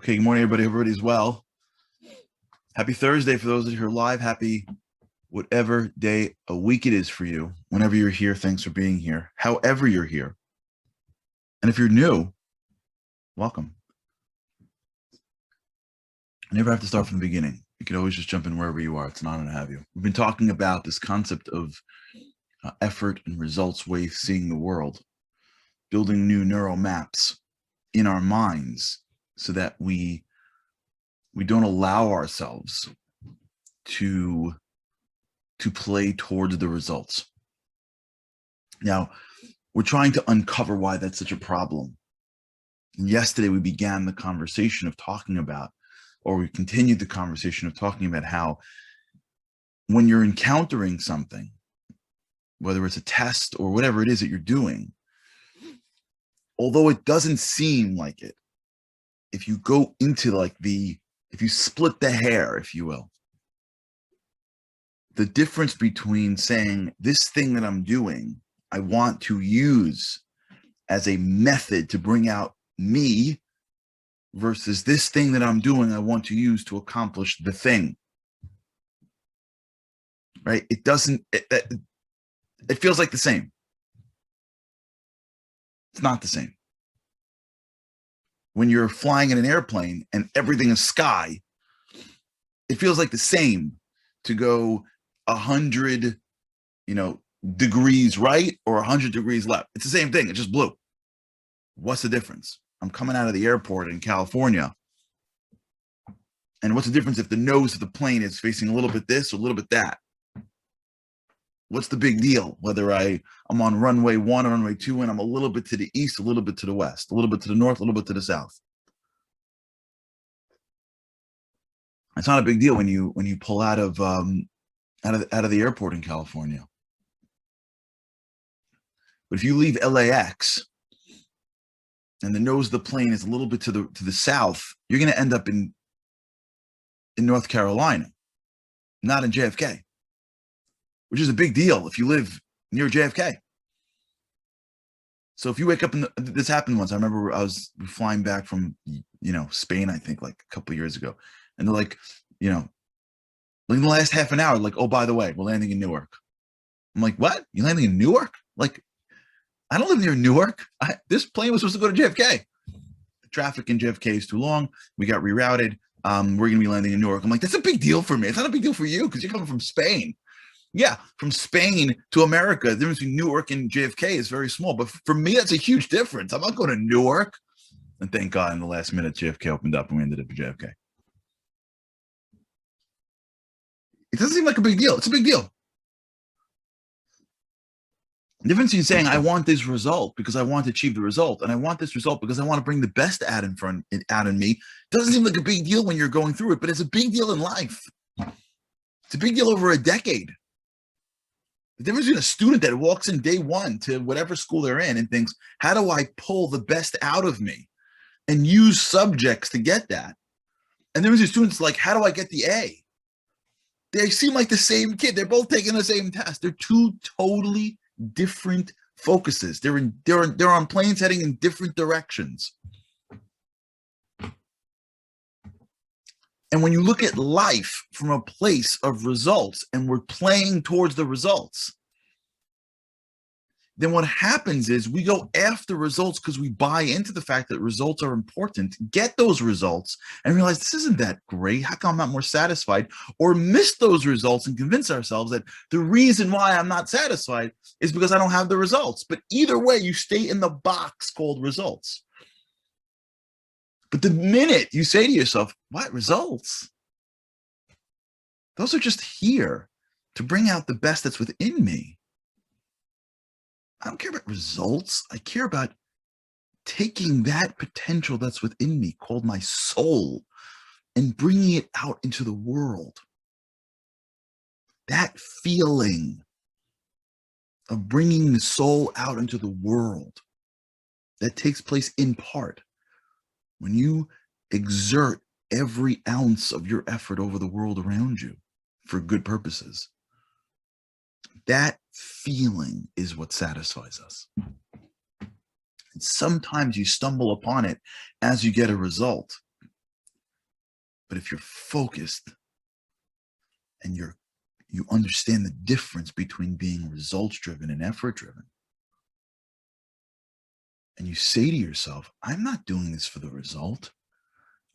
Okay, good morning, everybody. Everybody's well. Happy Thursday for those of you who are live. Happy whatever day a week it is for you. Whenever you're here, thanks for being here. However you're here. And if you're new, welcome. You never have to start from the beginning. You can always just jump in wherever you are. It's an honor to have you. We've been talking about this concept of effort and results ways seeing the world, building new neural maps in our minds so that we don't allow ourselves to play towards the results. Now, we're trying to uncover why that's such a problem. And yesterday, we began the conversation of talking about, or we continued the conversation of talking about how when you're encountering something, whether it's a test or whatever it is that you're doing, although it doesn't seem like it, if you go into if you split the hair, if you will, the difference between saying this thing that I'm doing, I want to use as a method to bring out me versus this thing that I'm doing, I want to use to accomplish the thing. Right? It doesn't, it feels like the same. It's not the same. When you're flying in an airplane and everything is sky, it feels like the same to go 100, degrees right or 100 degrees left. It's the same thing. It's just blue. What's the difference? I'm coming out of the airport in California. And what's the difference if the nose of the plane is facing a little bit this or a little bit that? What's the big deal? Whether I'm on runway 1 or runway 2 and I'm a little bit to the east, a little bit to the west, a little bit to the north, a little bit to the south. It's not a big deal when you pull out of the airport in California. But if you leave LAX and the nose of the plane is a little bit to the south, you're going to end up in North Carolina, not in JFK, which is a big deal if you live near JFK. So if you wake up this happened once. I remember I was flying back from Spain, I think like a couple of years ago, and they're like, in the last half an hour, like, oh, by the way, we're landing in Newark. I'm like, what? You landing in Newark? Like, I don't live near Newark. This plane was supposed to go to JFK. The traffic in JFK is too long. We got rerouted. We're going to be landing in Newark. I'm like, that's a big deal for me. It's not a big deal for you because you're coming from Spain. Yeah, from Spain to America, the difference between Newark and JFK is very small. But for me, that's a huge difference. I'm not going to Newark. And thank God in the last minute, JFK opened up and we ended up in JFK. It doesn't seem like a big deal. It's a big deal. The difference in saying, I want this result because I want to achieve the result, and I want this result because I want to bring the best out in me, doesn't seem like a big deal when you're going through it, but it's a big deal in life. It's a big deal over a decade. The difference between a student that walks in day one to whatever school they're in and thinks, how do I pull the best out of me and use subjects to get that? And there was students like, how do I get the A? They seem like the same kid. They're both taking the same test. They're two totally different focuses. They're on planes heading in different directions. And when you look at life from a place of results and we're playing towards the results, then what happens is we go after results because we buy into the fact that results are important, get those results and realize this isn't that great. How come I'm not more satisfied? Or miss those results and convince ourselves that the reason why I'm not satisfied is because I don't have the results. But either way, you stay in the box called results. But the minute you say to yourself, what results? Those are just here to bring out the best that's within me. I don't care about results. I care about taking that potential that's within me, called my soul, and bringing it out into the world. That feeling of bringing the soul out into the world, that takes place in part when you exert every ounce of your effort over the world around you for good purposes. That feeling is what satisfies us. And sometimes you stumble upon it as you get a result. But if you're focused and you understand the difference between being results driven and effort driven, and you say to yourself, I'm not doing this for the result.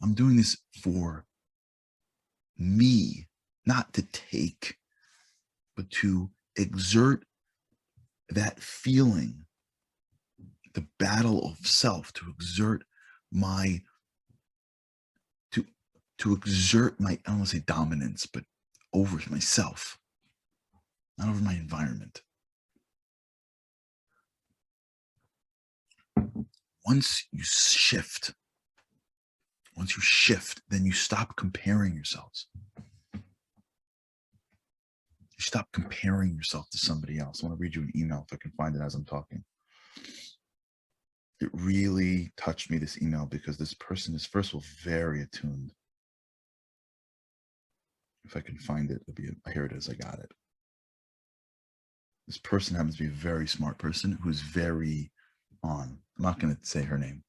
I'm doing this for me, not to take, but to exert that feeling, the battle of self, to exert my to exert my, I don't want to say dominance, but over myself, not over my environment. Once you shift, then you stop comparing yourselves. You stop comparing yourself to somebody else. I want to read you an email if I can find it as I'm talking. It really touched me, this email, because this person is, first of all, very attuned. If I can find it, here it is. I got it. This person happens to be a very smart person who's very on. I'm not going to say her name.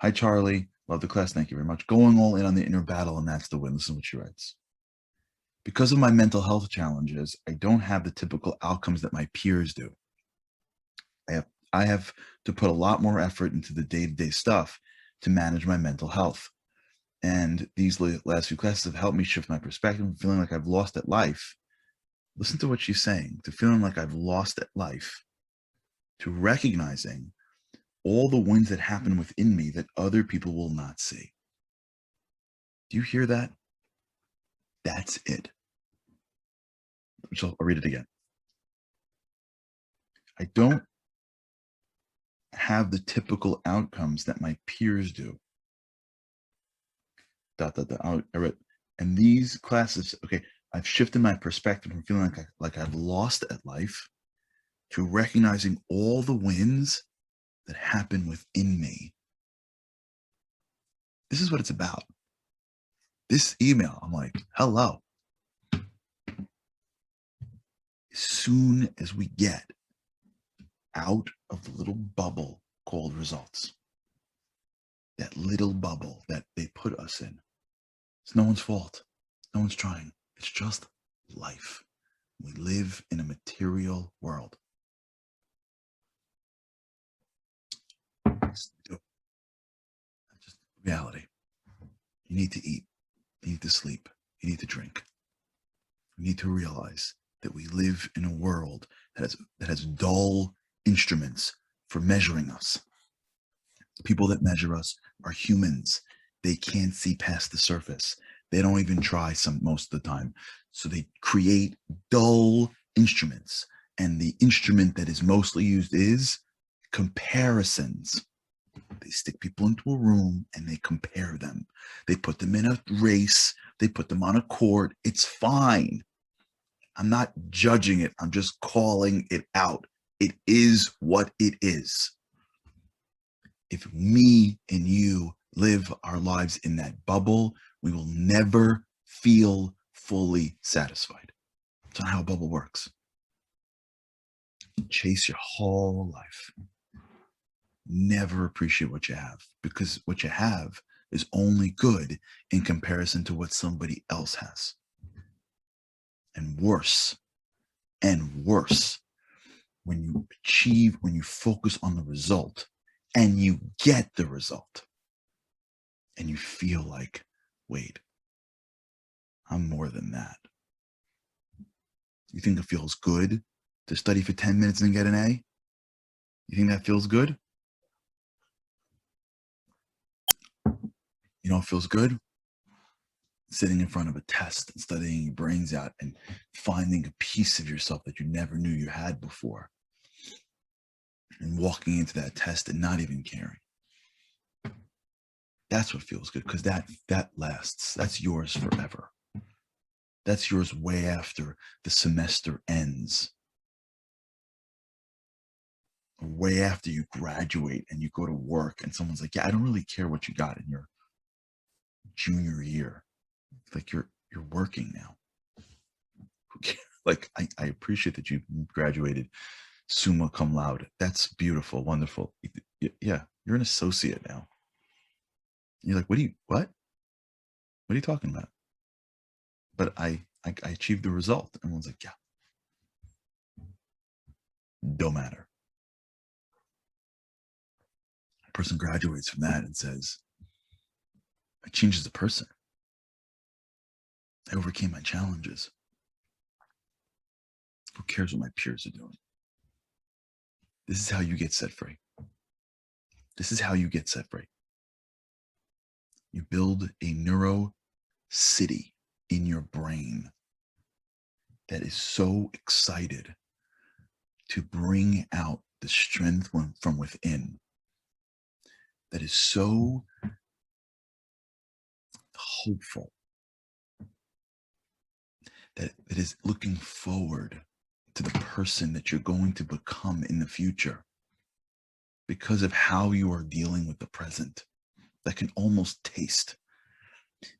Hi, Charlie. Love the class. Thank you very much. Going all in on the inner battle, and that's the win. Listen to what she writes. Because of my mental health challenges, I don't have the typical outcomes that my peers do. I have to put a lot more effort into the day-to-day stuff to manage my mental health. And these last few classes have helped me shift my perspective from feeling like I've lost at life. Listen to what she's saying, to feeling like I've lost at life, to recognizing all the wins that happen within me that other people will not see. Do you hear that? That's it. I'll read it again. I don't have the typical outcomes that my peers do. I read, and these classes, okay, I've shifted my perspective from feeling like I've lost at life to recognizing all the wins that happen within me. This is what it's about. This email, I'm like, hello. As soon as we get out of the little bubble called results, that little bubble that they put us in, it's no one's fault. No one's trying. It's just life. We live in a material world. It's just reality. You need to eat. You need to sleep. You need to drink. You need to realize that we live in a world that has dull instruments for measuring us. The people that measure us are humans. They can't see past the surface. They don't even try most of the time. So they create dull instruments. And the instrument that is mostly used is comparisons. They stick people into a room and they compare them. They put them in a race. They put them on a court. It's fine. I'm not judging it. I'm just calling it out. It is what it is. If me and you live our lives in that bubble, we will never feel fully satisfied. That's not how a bubble works. Chase your whole life. Never appreciate what you have, because what you have is only good in comparison to what somebody else has. And worse, when you focus on the result and you get the result and you feel like, wait, I'm more than that. You think it feels good to study for 10 minutes and get an A? You think that feels good? You know what feels good? Sitting in front of a test and studying your brains out and finding a piece of yourself that you never knew you had before, and walking into that test and not even caring. That's what feels good, because that lasts. That's yours forever. That's yours way after the semester ends, or way after you graduate and you go to work and someone's like, yeah, I don't really care what you got in your junior year. Like, you're working now. Like, I appreciate that you graduated summa cum laude. That's beautiful, wonderful. Yeah, you're an associate now. You're like, what? What are you talking about? But I achieved the result. And everyone's like, yeah, don't matter. A person graduates from that and says, I changed as a person. I overcame my challenges. Who cares what my peers are doing? This is how you get set free. This is how you get set free. You build a neuro city in your brain that is so excited to bring out the strength from within, that is so hopeful, that it is looking forward to the person that you're going to become in the future because of how you are dealing with the present, that can almost taste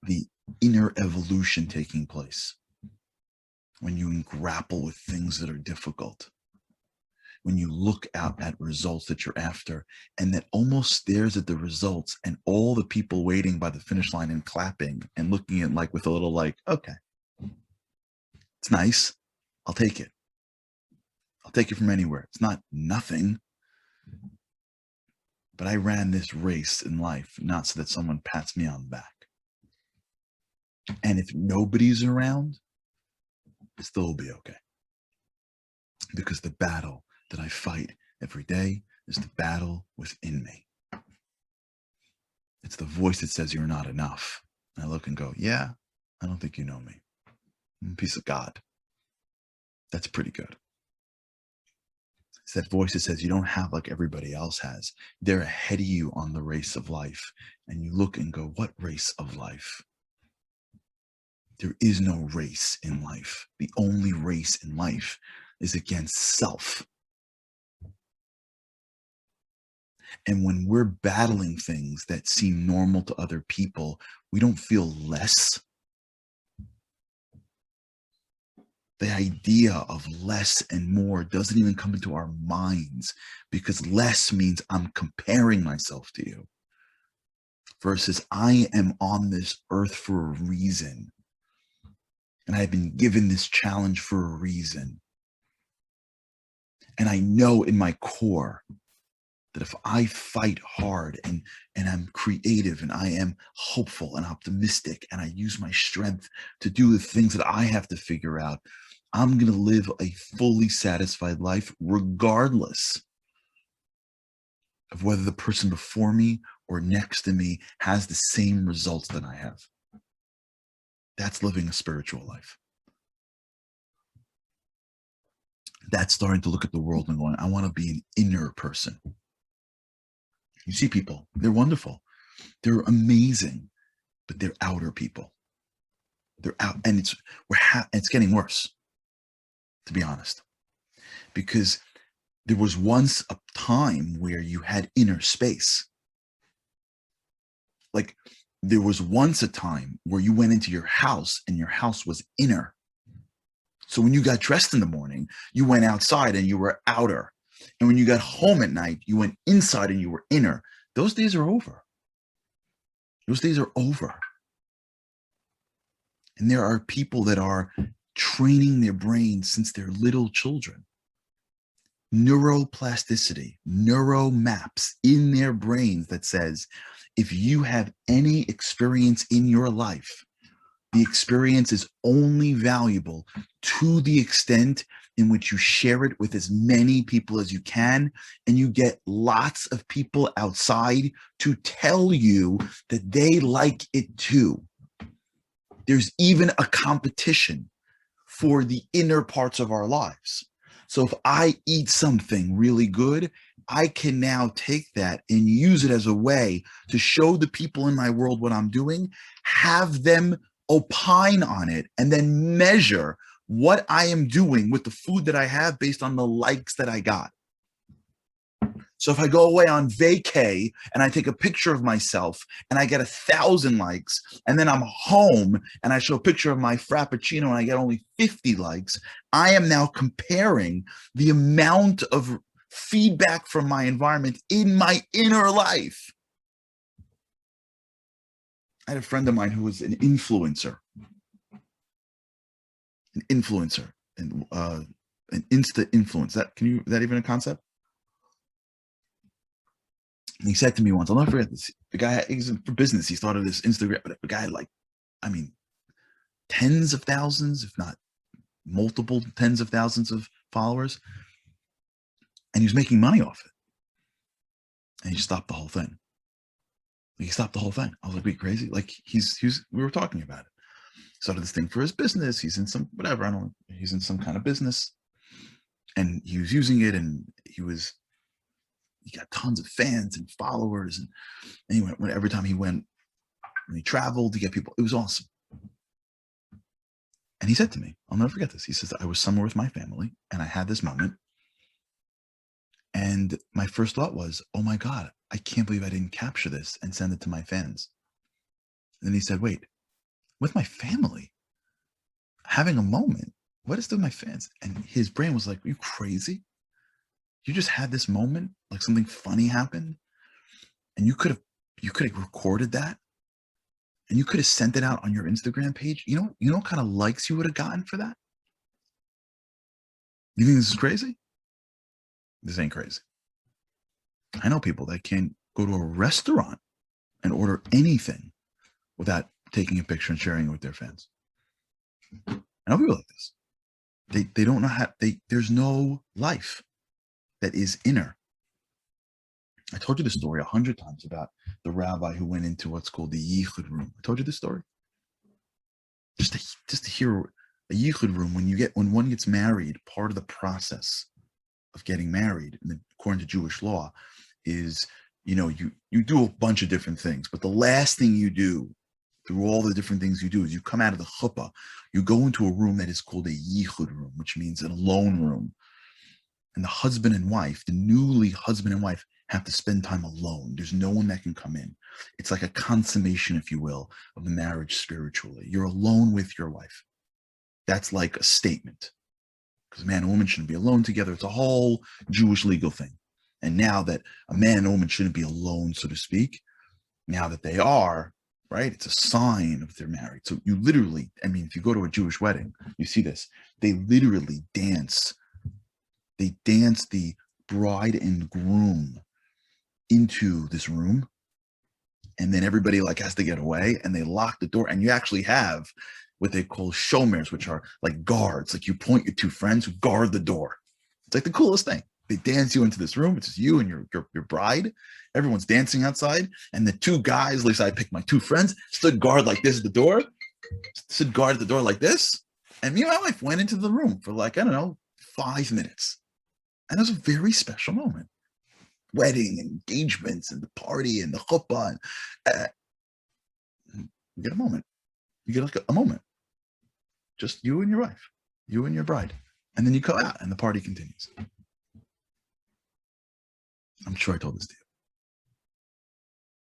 the inner evolution taking place when you grapple with things that are difficult, when you look out at results that you're after, and that almost stares at the results and all the people waiting by the finish line and clapping and looking at like with a little like, okay, it's nice. I'll take it. I'll take it from anywhere. It's not nothing. But I ran this race in life, not so that someone pats me on the back. And if nobody's around, it still will be okay. Because the battle that I fight every day is the battle within me. It's the voice that says you're not enough. And I look and go, yeah, I don't think you know me. I'm a piece of God. That's pretty good. It's that voice that says you don't have like everybody else has. They're ahead of you on the race of life. And you look and go, what race of life? There is no race in life. The only race in life is against self. And when we're battling things that seem normal to other people, we don't feel less. The idea of less and more doesn't even come into our minds, because less means I'm comparing myself to you versus I am on this earth for a reason. And I've been given this challenge for a reason. And I know in my core that if I fight hard and I'm creative and I am hopeful and optimistic and I use my strength to do the things that I have to figure out, I'm going to live a fully satisfied life regardless of whether the person before me or next to me has the same results that I have. That's living a spiritual life. That's starting to look at the world and going, I want to be an inner person. You see people, they're wonderful. They're amazing, but they're outer people. They're out, and it's getting worse, to be honest, because there was once a time where you had inner space. Like there was once a time where you went into your house and your house was inner. So when you got dressed in the morning, you went outside and you were outer. And when you got home at night, you went inside and you were inner. Those days are over. Those days are over. And there are people that are training their brains since they're little children. Neuroplasticity, neuro maps in their brains that says, if you have any experience in your life, the experience is only valuable to the extent in which you share it with as many people as you can, and you get lots of people outside to tell you that they like it too. There's even a competition for the inner parts of our lives. So if I eat something really good, I can now take that and use it as a way to show the people in my world what I'm doing, have them opine on it, and then measure what I am doing with the food that I have based on the likes that I got. So if I go away on vacay and I take a picture of myself and I get 1,000 likes, and then I'm home and I show a picture of my Frappuccino and I get only 50 likes, I am now comparing the amount of feedback from my environment in my inner life. I had a friend of mine who was an influencer, and an Insta influence. Is that even a concept? And he said to me once, I'll never forget this. The guy, he's for business. He started this Instagram. The guy had I mean, tens of thousands, if not multiple tens of thousands of followers, and he was making money off it. And he stopped the whole thing. He stopped the whole thing. I was like, "Are you crazy?" Like we were talking about it. Started this thing for his business. He's in some whatever. I don't know. He's in some kind of business, and he was using it, and he got tons of fans and followers, and he went every time he went when he traveled to get people. It was awesome. And he said to me, I'll never forget this. He says, I was somewhere with my family, and I had this moment, and my first thought was, oh my God, I can't believe I didn't capture this and send it to my fans. And then he said, wait, with my family, having a moment, what is doing my fans? And his brain was like, are you crazy? You just had this moment, like something funny happened, and you could have recorded that, and you could have sent it out on your Instagram page. You know what kind of likes you would have gotten for that? You think this is crazy? This ain't crazy. I know people that can't go to a restaurant and order anything without taking a picture and sharing it with their fans. I know people like this. They don't know how. There's no life that is inner. I told you the story 100 times about the rabbi who went into what's called the yichud room. I told you the story. Just to hear a yichud room, when one gets married, part of the process of getting married, according to Jewish law, is you do a bunch of different things, but the last thing you do through all the different things you do is you come out of the chuppah, you go into a room that is called a yichud room, which means an alone room. And the husband and wife, the newly husband and wife, have to spend time alone. There's no one that can come in. It's like a consummation, if you will, of the marriage spiritually. You're alone with your wife. That's like a statement, because a man and woman shouldn't be alone together. It's a whole Jewish legal thing. And now that a man and a woman shouldn't be alone, so to speak, now that they are, right, it's a sign of they're married. So you literally, if you go to a Jewish wedding, you see this. They literally dance. They dance the bride and groom into this room, and then everybody has to get away, and they lock the door, and you actually have what they call shomers, which are like guards. Like you point your two friends who guard the door. It's like the coolest thing. They dance you into this room. It's just you and your bride. Everyone's dancing outside, and the two guys, at least I picked my two friends, stood guard like this at the door, stood guard at the door like this, and me and my wife went into the room for 5 minutes, and it was a very special moment. Wedding, engagements, and the party, and the chuppah. You get a moment. You get a moment. Just you and your wife, you and your bride. And then you go out, and the party continues. I'm sure I told this to you.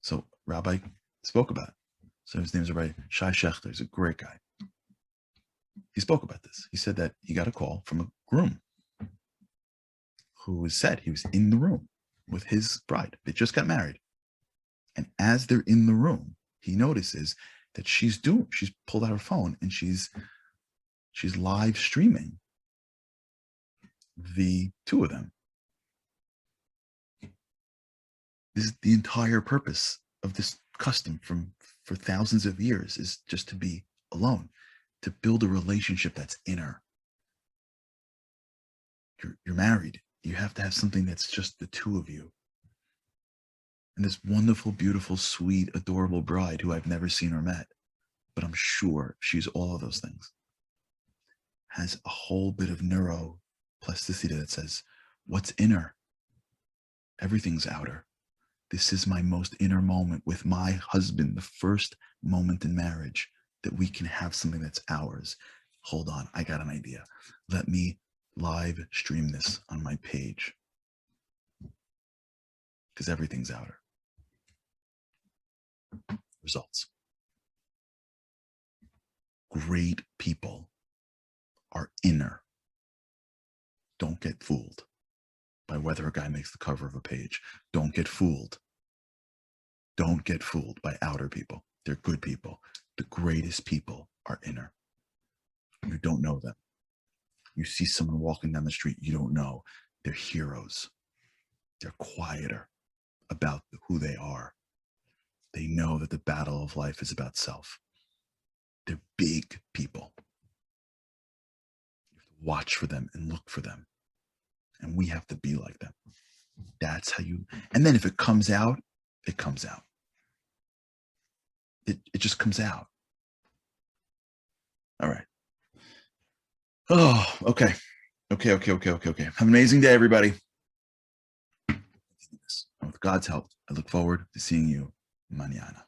So Rabbi spoke about it. So his name is Rabbi Shai Shechter. He's a great guy. He spoke about this. He said that he got a call from a groom who said he was in the room with his bride. They just got married. And as they're in the room, he notices that she's pulled out her phone, and she's live streaming the two of them. This is the entire purpose of this custom for thousands of years, is just to be alone, to build a relationship that's inner. You're married. You have to have something that's just the two of you. And this wonderful, beautiful, sweet, adorable bride who I've never seen or met, but I'm sure she's all of those things, has a whole bit of neuroplasticity that says, what's inner? Everything's outer. This is my most inner moment with my husband, the first moment in marriage that we can have something that's ours. Hold on, I got an idea. Let me live stream this on my page, because everything's outer. Results. Great people are inner. Don't get fooled by whether a guy makes the cover of a page. Don't get fooled. Don't get fooled by outer people. They're good people. The greatest people are inner. You don't know them. You see someone walking down the street, you don't know. They're heroes. They're quieter about who they are. They know that the battle of life is about self. They're big people. You have to watch for them and look for them. And we have to be like them. That's how you, and then if it comes out, it comes out. It just comes out. All right. Oh, okay. Okay. Have an amazing day, everybody. With God's help, I look forward to seeing you mañana.